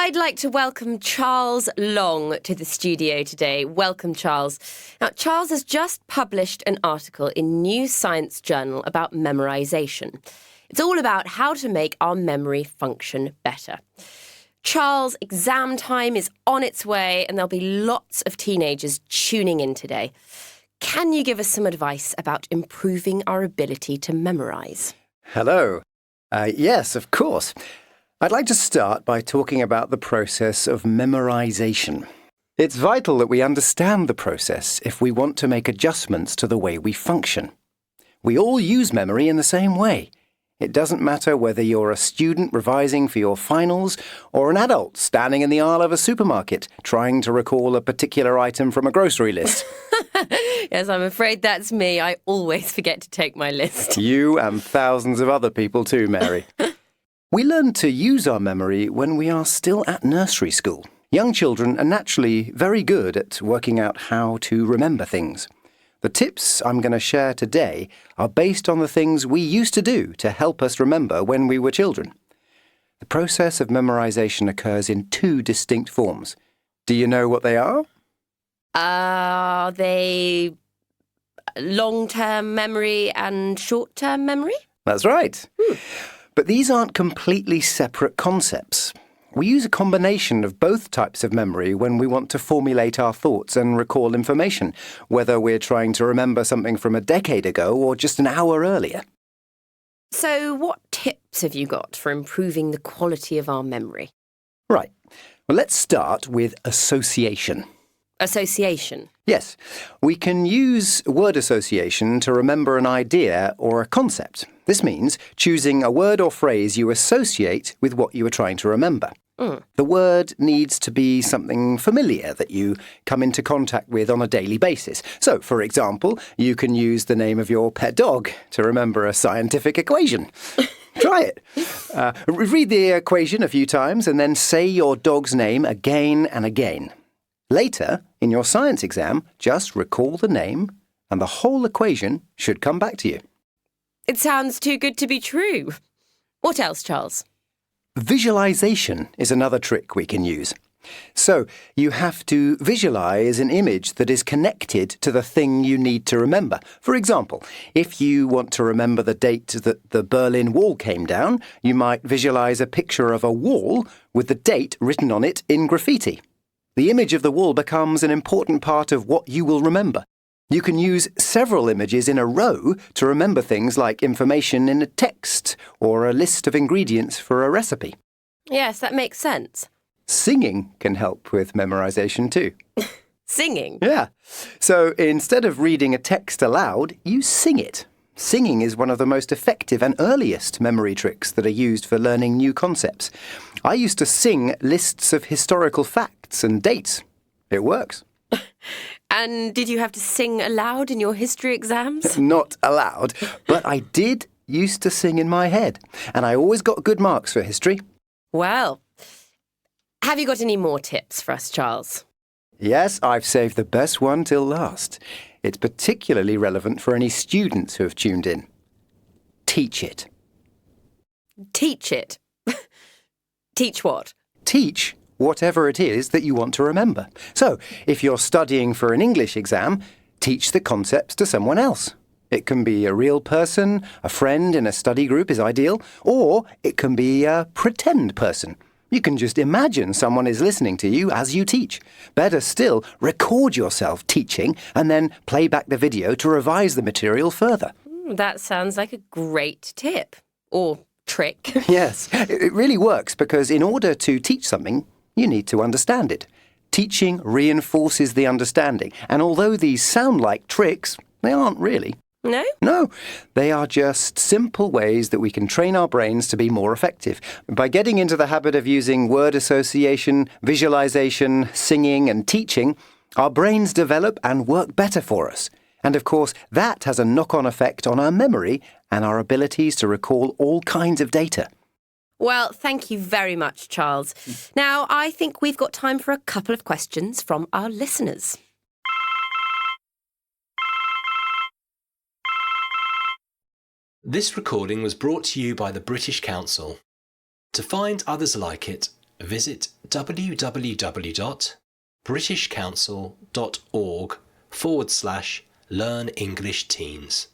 I'd like to welcome Charles Long to the studio today. Welcome, Charles. Now, Charles has just published an article in New Science Journal about memorization. It's all about how to make our memory function better. Charles, exam time is on its way and there'll be lots of teenagers tuning in today. Can you give us some advice about improving our ability to memorize? Hello. Yes, of course. I'd like to start by talking about the process of memorization. It's vital that we understand the process if we want to make adjustments to the way we function. We all use memory in the same way. It doesn't matter whether you're a student revising for your finals or an adult standing in the aisle of a supermarket trying to recall a particular item from a grocery list. Yes, I'm afraid that's me. I always forget to take my list. You and thousands of other people too, Mary. We learn to use our memory when we are still at nursery school. Young children are naturally very good at working out how to remember things. The tips I'm going to share today are based on the things we used to do to help us remember when we were children. The process of memorization occurs in two distinct forms. Do you know what they are? Are they long-term memory and short-term memory? That's right. But these aren't completely separate concepts. We use a combination of both types of memory when we want to formulate our thoughts and recall information, whether we're trying to remember something from a decade ago or just an hour earlier. So what tips have you got for improving the quality of our memory? Right. Well, let's start with association. Association? Yes. We can use word association to remember an idea or a concept. This means choosing a word or phrase you associate with what you are trying to remember. The word needs to be something familiar that you come into contact with on a daily basis. So, for example, you can use the name of your pet dog to remember a scientific equation. Try it. Read the equation a few times and then say your dog's name again and again. Later, in your science exam, just recall the name and the whole equation should come back to you. It sounds too good to be true. What else, Charles? Visualization is another trick we can use. So, you have to visualize an image that is connected to the thing you need to remember. For example, if you want to remember the date that the Berlin Wall came down, you might visualize a picture of a wall with the date written on it in graffiti. The image of the wall becomes an important part of what you will remember. You can use several images in a row to remember things like information in a text or a list of ingredients for a recipe. Yes, that makes sense. Singing can help with memorization too. Singing? Yeah. So instead of reading a text aloud, you sing it. Singing is one of the most effective and earliest memory tricks that are used for learning new concepts. I used to sing lists of historical facts and dates. It works. And did you have to sing aloud in your history exams? Not aloud, but I did used to sing in my head, and I always got good marks for history. Well, have you got any more tips for us, Charles? Yes, I've saved the best one till last. It's particularly relevant for any students who have tuned in. Teach it. Teach it? Teach what? Teach whatever it is that you want to remember. So, if you're studying for an English exam, teach the concepts to someone else. It can be a real person, a friend in a study group is ideal, or it can be a pretend person. You can just imagine someone is listening to you as you teach. Better still, record yourself teaching and then play back the video to revise the material further. That sounds like a great tip. Or trick. Yes, it really works because in order to teach something, you need to understand it. Teaching reinforces the understanding, and although these sound like tricks, they aren't really. No? No, they are just simple ways that we can train our brains to be more effective. By getting into the habit of using word association, visualization, singing and teaching, our brains develop and work better for us. And of course, that has a knock-on effect on our memory and our abilities to recall all kinds of data. Well, thank you very much, Charles. Now, I think we've got time for a couple of questions from our listeners. This recording was brought to you by the British Council. To find others like it, visit www.britishcouncil.org/Learn English Teens.